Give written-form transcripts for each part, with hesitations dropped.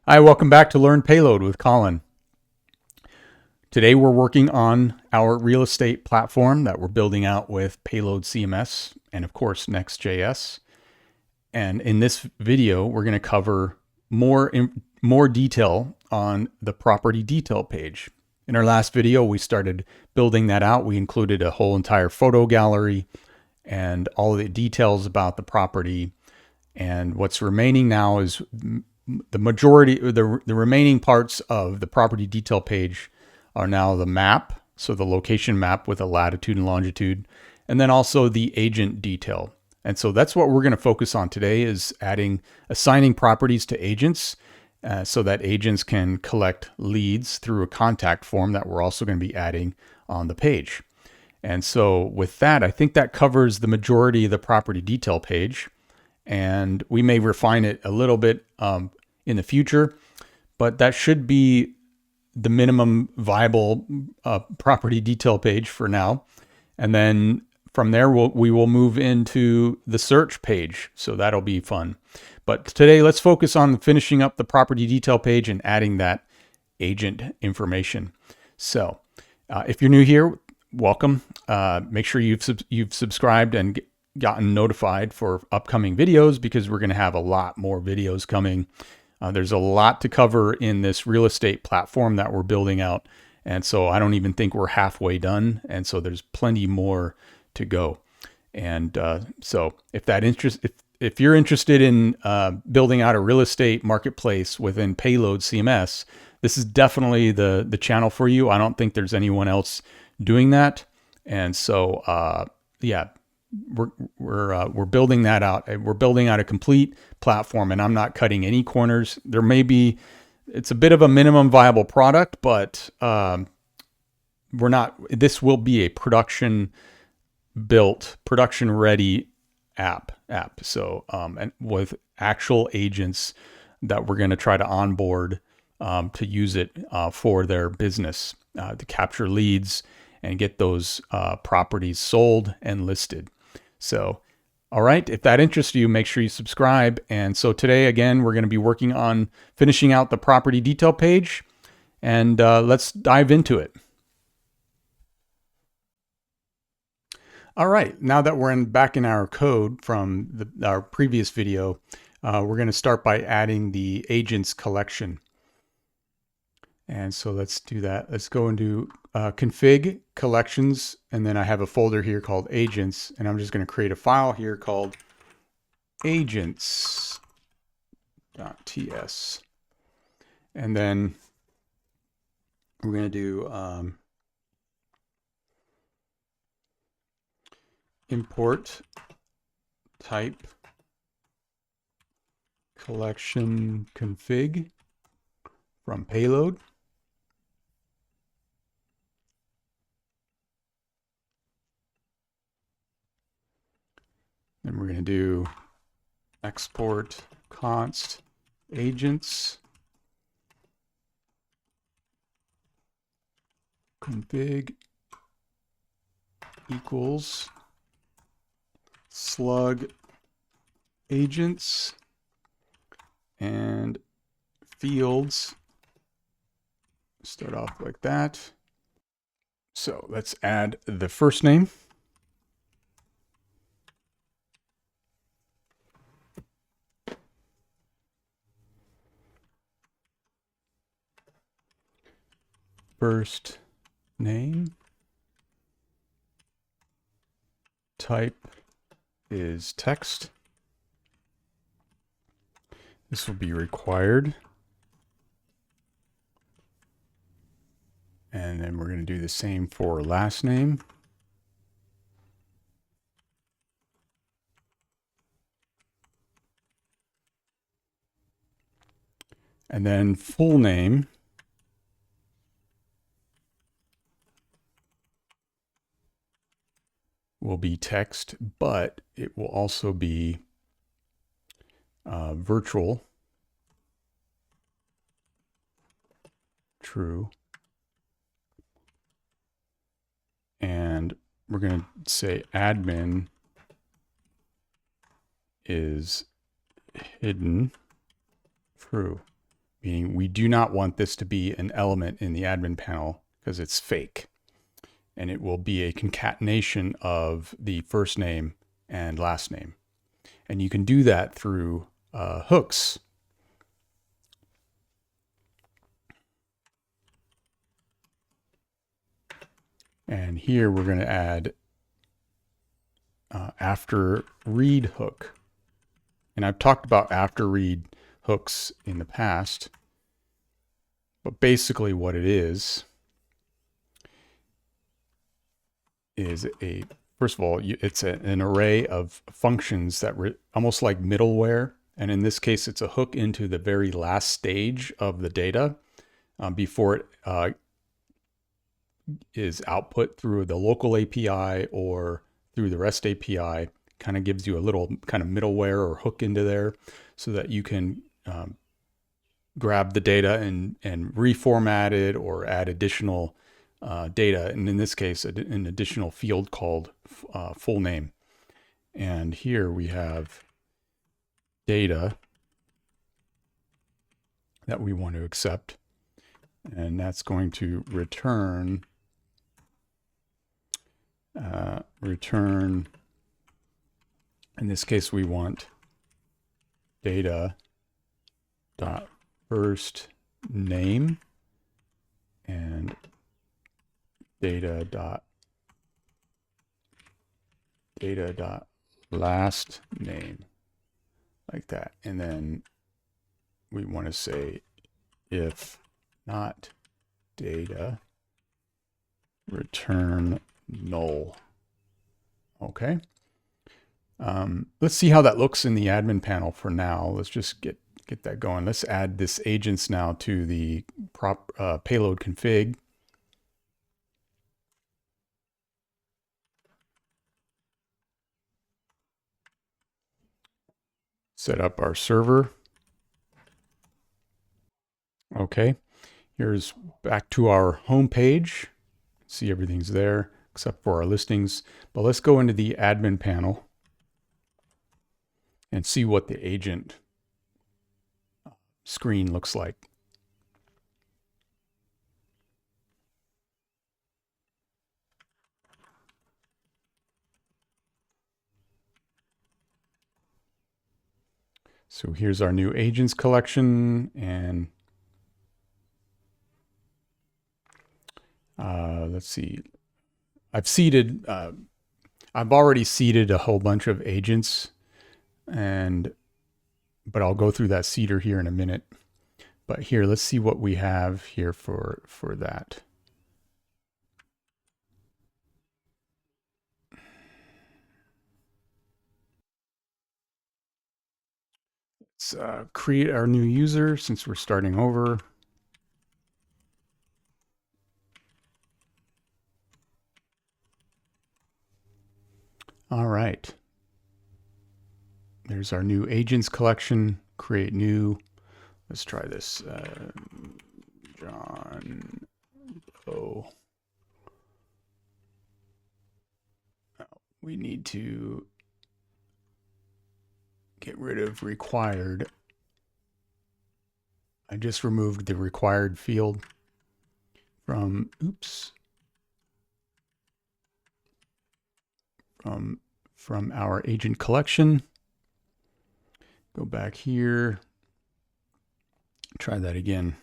Hi, welcome back to Learn Payload with Colin. Today we're working on our real estate platform that we're building out with Payload CMS and of course NextJS. And in this video, we're going to cover more detail on the property detail page. In our last video, we started building that out. We included a whole entire photo gallery and all the details about the property. And what's remaining now is the majority, the remaining parts of the property detail page are now the map, so the location map with a latitude and longitude, and then also the agent detail. And so that's what we're going to focus on today, is assigning properties to agents so that agents can collect leads through a contact form that we're also going to be adding on the page. And so with that, I think that covers the majority of the property detail page. And we may refine it a little bit in the future, but that should be the minimum viable property detail page for now. And then from there, we will move into the search page. So that'll be fun. But today, let's focus on finishing up the property detail page and adding that agent information. So if you're new here, welcome. Make sure you've subscribed and gotten notified for upcoming videos, because we're going to have a lot more videos coming. There's a lot to cover in this real estate platform that we're building out. And so I don't even think we're halfway done. And so there's plenty more to go. And so if you're interested in building out a real estate marketplace within Payload CMS, this is definitely the channel for you. I don't think there's anyone else doing that. And so, yeah, we're building that out. We're building out a complete platform, and I'm not cutting any corners. It's a bit of a minimum viable product, but this will be a production ready app. So, and with actual agents that we're going to try to onboard to use it for their business, to capture leads and get those properties sold and listed. So, all right, if that interests you, make sure you subscribe. And so today, again, we're going to be working on finishing out the property detail page, and let's dive into it. All right, now that we're back in our code from our previous video, we're going to start by adding the agents collection. And so let's do that. Let's go into config collections, and then I have a folder here called agents, and I'm just going to create a file here called agents.ts. And then we're going to do import type collection config from payload. Then we're going to do export const agents config equals slug agents and fields. Start off like that. So let's add the first name. First name. Type is text. This will be required. And then we're going to do the same for last name. And then full name. Will be text, but it will also be virtual, true, and we're going to say admin is hidden, true, meaning we do not want this to be an element in the admin panel because it's fake. And it will be a concatenation of the first name and last name. And you can do that through hooks. And here we're going to add after read hook. And I've talked about after read hooks in the past. But basically what it is first of all, it's an array of functions that almost like middleware. And in this case, it's a hook into the very last stage of the data before it is output through the local API or through the REST API. Kind of gives you a little kind of middleware or hook into there so that you can grab the data and reformat it or add additional data. And in this case, an additional field called full name. And here we have data that we want to accept. And that's going to return in this case, we want data dot first name and data dot last name, like that. And then we want to say if not data, return null. Okay. Let's see how that looks in the admin panel for now. Let's just get that going. Let's add this agents now to the payload config. Set up our server. Okay, here's back to our home page. See everything's there except for our listings. But let's go into the admin panel and see what the agent screen looks like. So here's our new agents collection, and let's see. I've already seeded a whole bunch of agents, but I'll go through that seeder here in a minute. But here, let's see what we have here for that. Let's create our new user since we're starting over. All right. There's our new agents collection. Create new. Let's try this. John O. We need to get rid of required. I just removed the required field from, from our agent collection. Go back here. Try that again.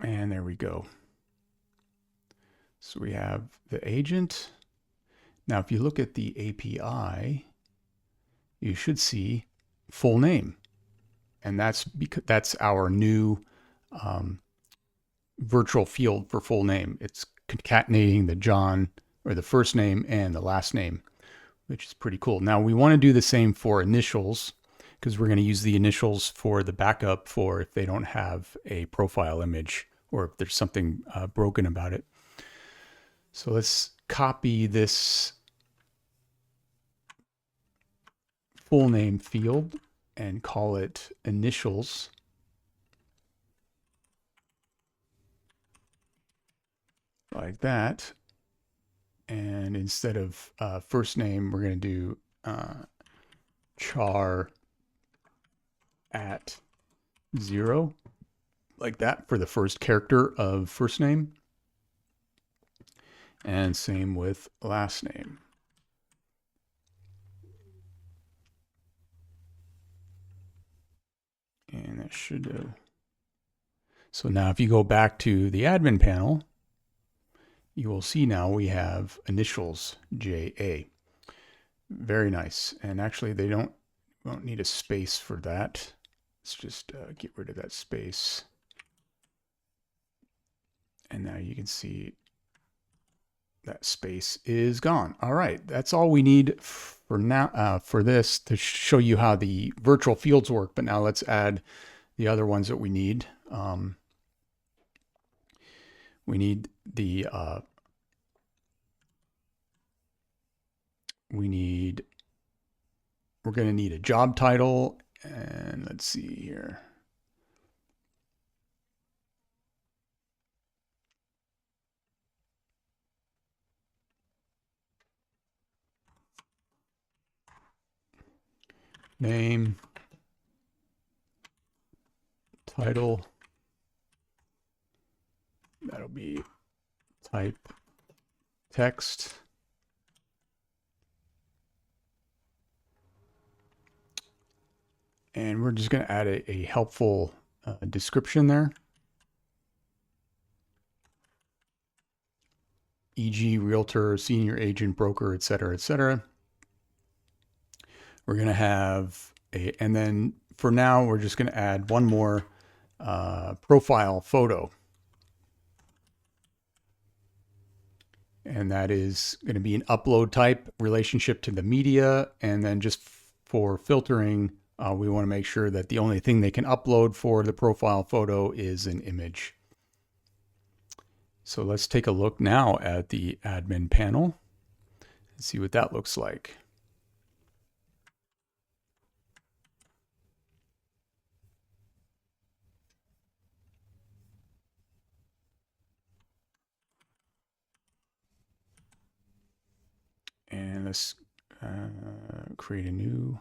And there we go. So we have the agent. Now, if you look at the API, you should see full name. And that's because that's our new virtual field for full name. It's concatenating the John or the first name and the last name, which is pretty cool. Now we want to do the same for initials because we're going to use the initials for the backup for if they don't have a profile image or if there's something broken about it. So let's copy this full name field and call it initials. Like that. And And instead of first name, we're going to do char at 0, like that for the first character of first name. And same with last name. And that should have. So now if you go back to the admin panel, you will see now we have initials JA. Very nice. And actually they won't need a space for that. Let's just get rid of that space. And now you can see that space is gone. All right, that's all we need for now for this to show you how the virtual fields work. But now let's add the other ones that we need. We need the we're going to need a job title, and let's see here. Name, title, that'll be type text. And we're just going to add a helpful description there. E.g. realtor, senior agent, broker, etc., etc. We're going to have and then for now, we're just going to add one more profile photo. And that is going to be an upload type relationship to the media. And then just for filtering, we want to make sure that the only thing they can upload for the profile photo is an image. So let's take a look now at the admin panel and see what that looks like. And let's create a new,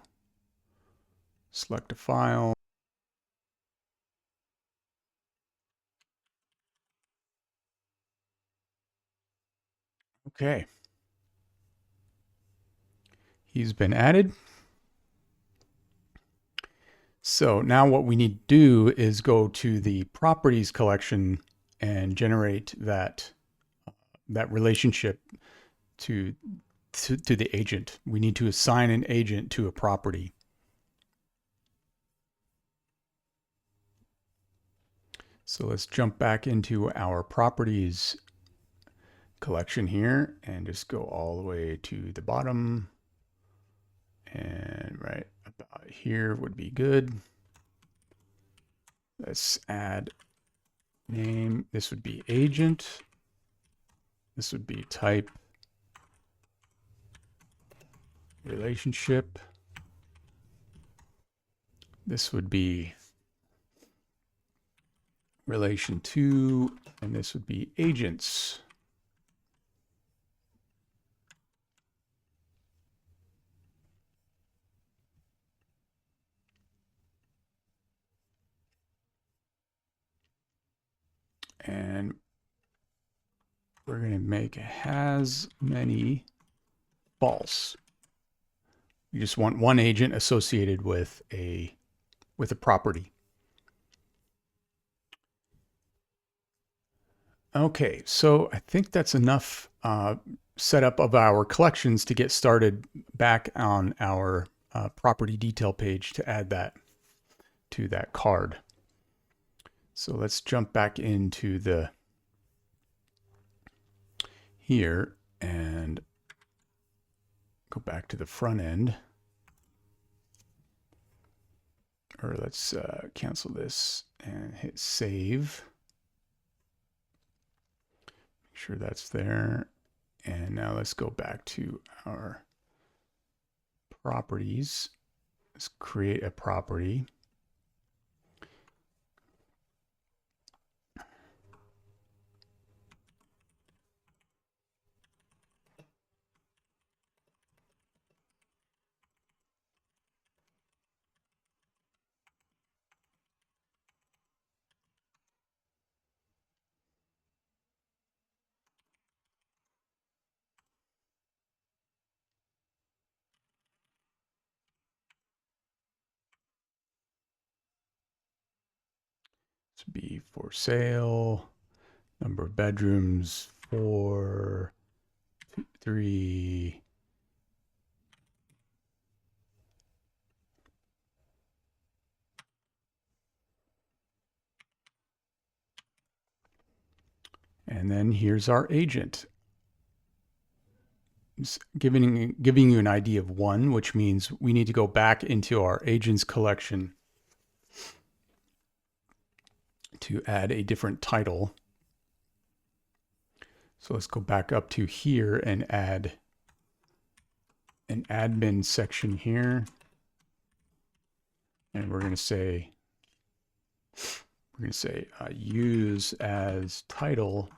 select a file. Okay. He's been added. So now what we need to do is go to the properties collection and generate that relationship to the agent. We need to assign an agent to a property. So let's jump back into our properties collection here and just go all the way to the bottom. And right about here would be good. Let's add name. This would be agent. This would be type relationship. This would be relation to, and this would be agents. And we're going to make has many false. We just want one agent associated with a property. Okay, so I think that's enough setup of our collections to get started back on our property detail page to add that to that card. So let's jump back into the here and go back to the front end. Or let's cancel this and hit save. Make sure that's there. And now let's go back to our properties. Let's create a property. be for sale, number of bedrooms, 4, 3. And then here's our agent. It's giving you an ID of 1, which means we need to go back into our agents collection to add a different title. So let's go back up to here and add an admin section here. And we're going to say use as title.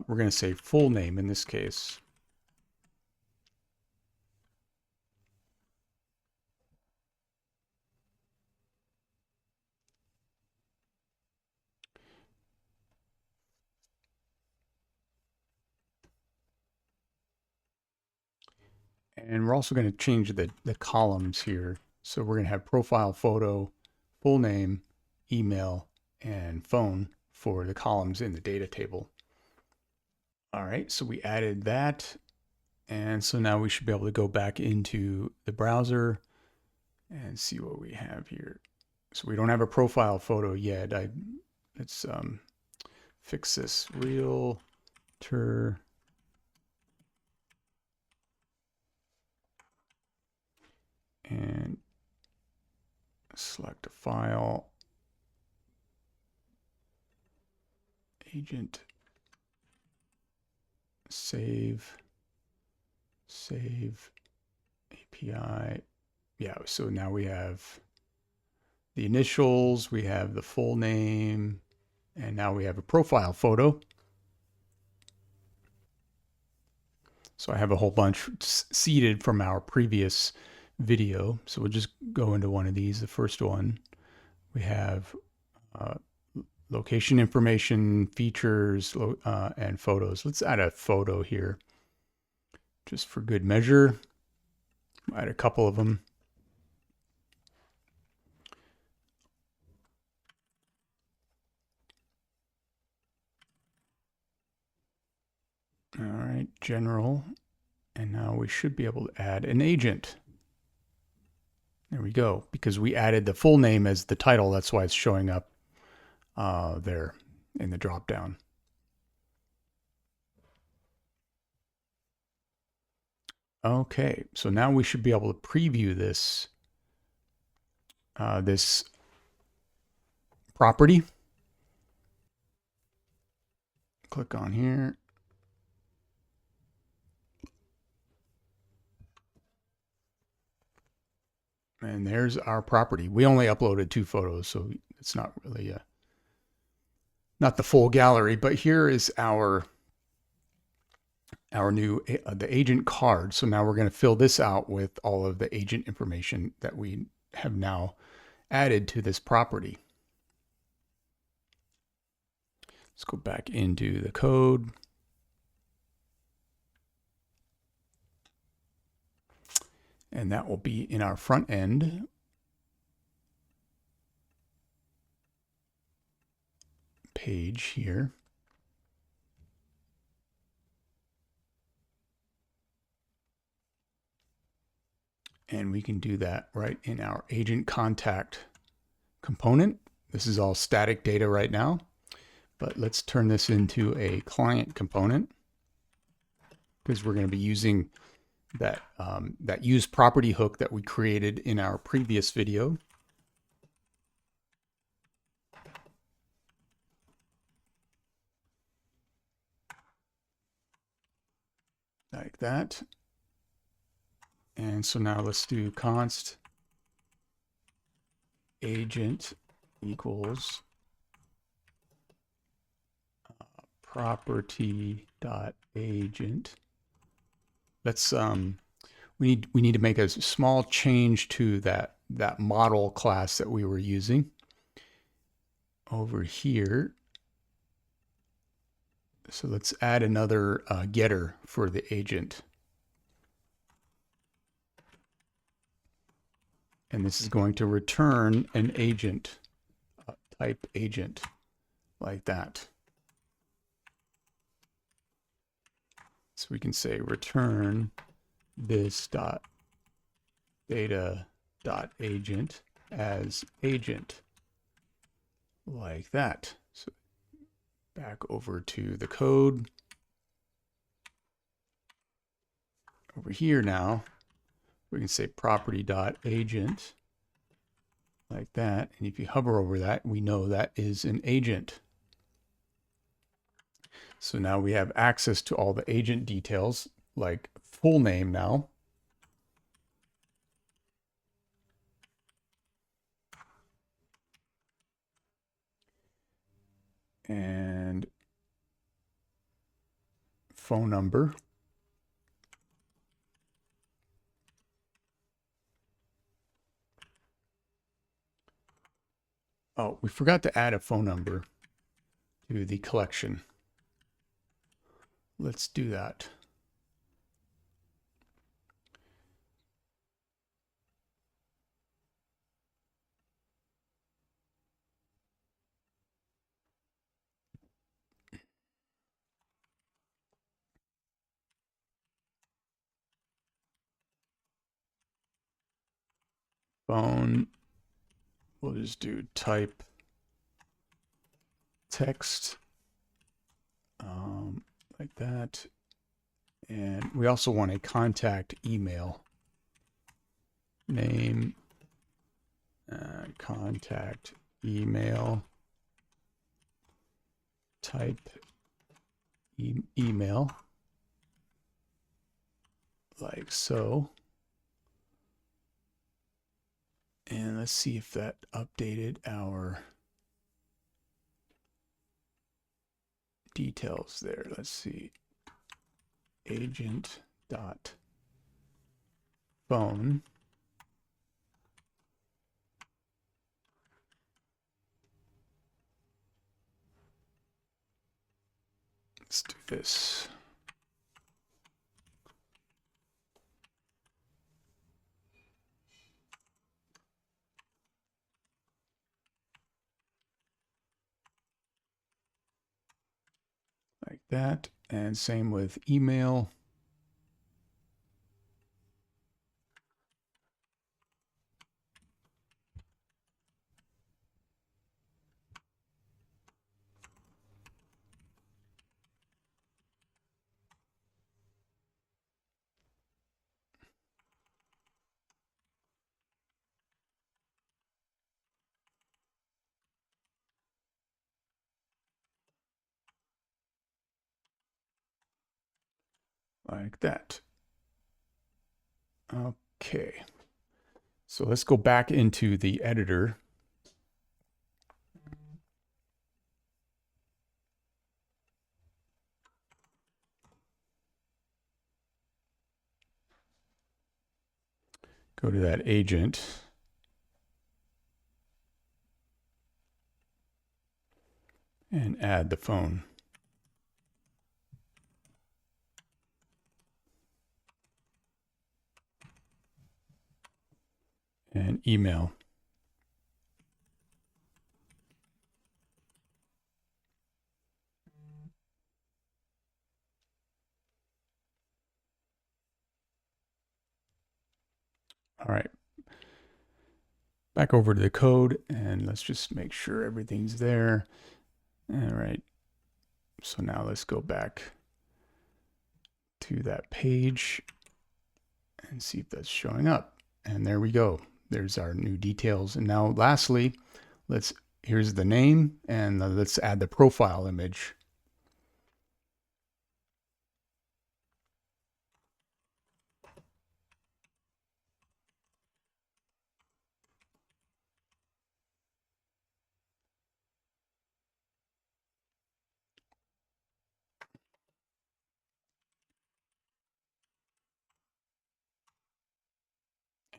We're going to say full name in this case. And we're also going to change the columns here. So we're going to have profile photo, full name, email, and phone for the columns in the data table. All right, so we added that. And so now we should be able to go back into the browser and see what we have here. So we don't have a profile photo yet. Let's fix this. Realtor. And select a file. Agent. Save API. Yeah, so now we have the initials, we have the full name, and now we have a profile photo. So I have a whole bunch seeded from our previous video. So we'll just go into one of these. The first one, we have location information, features, and photos. Let's add a photo here just for good measure. Add a couple of them. All right, general. And now we should be able to add an agent. There we go. Because we added the full name as the title, that's why it's showing up there in the dropdown. Okay, so now we should be able to preview this this property. Click on here. And there's our property. We only uploaded 2 photos, so it's not really not the full gallery, but here is our new the agent card. So now we're going to fill this out with all of the agent information that we have now added to this property. Let's go back into the code. And that will be in our front end. Page here. And we can do that right in our agent contact component. This is all static data right now, but let's turn this into a client component because we're going to be using that that use property hook that we created in our previous video. Like that. And so now let's do const agent equals property dot agent. Let's we need to make a small change to that model class that we were using over here. So let's add another getter for the agent. And this is going to return an agent type agent, like that. So we can say return this dot data dot agent as agent, like that. So back over to the code. Over here now, we can say property dot agent, like that. And if you hover over that, we know that is an agent. So now we have access to all the agent details, like full name now. And phone number. Oh, we forgot to add a phone number to the collection. Let's do that. Phone, we'll just do type text, like that. And we also want a contact email. Name, contact email, type email, like so. And let's see if that updated our details there. Let's see. Agent dot phone. Let's do this. Like that. And same with email. Like that. Okay. So let's go back into the editor. Go to that agent. And add the phone. And email. All right. Back over to the code and let's just make sure everything's there. All right. So now let's go back to that page and see if that's showing up. And there we go. There's our new details. And now lastly, here's the name and let's add the profile image.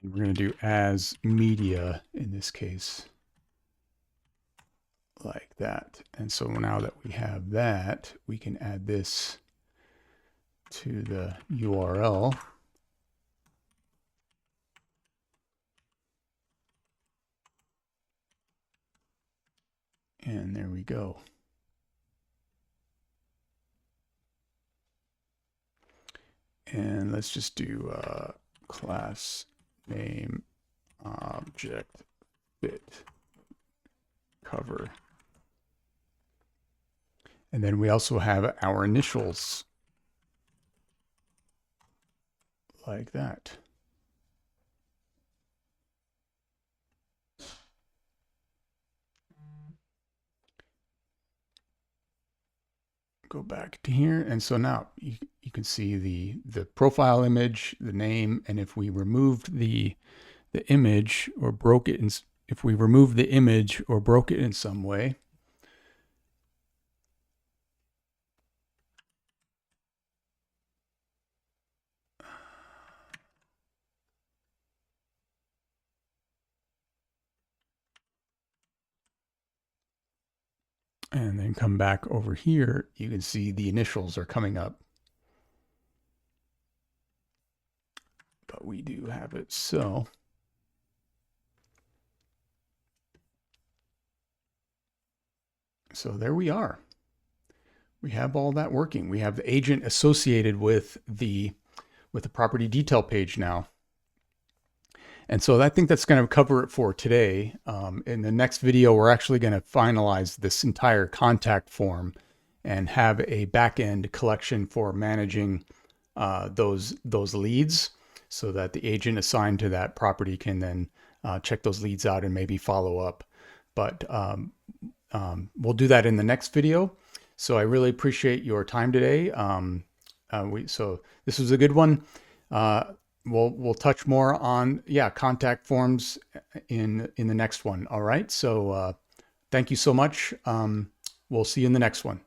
And we're going to do as media in this case, like that. And so now that we have that, we can add this to the URL. And there we go. And let's just do class name object fit cover. And then we also have our initials like that. Go back to here, and so now you can see the profile image, the name, and if we removed the image or broke it in, if we removed the image or broke it in some way, and then come back over here, you can see the initials are coming up. But we do have it so. So there we are. We have all that working. We have the agent associated with the property detail page now. And so I think that's going to cover it for today. In the next video, we're actually going to finalize this entire contact form and have a back-end collection for managing those leads, so that the agent assigned to that property can then check those leads out and maybe follow up. But we'll do that in the next video. So I really appreciate your time today. So this was a good one. We'll touch more on contact forms in the next one. All right. So thank you so much. We'll see you in the next one.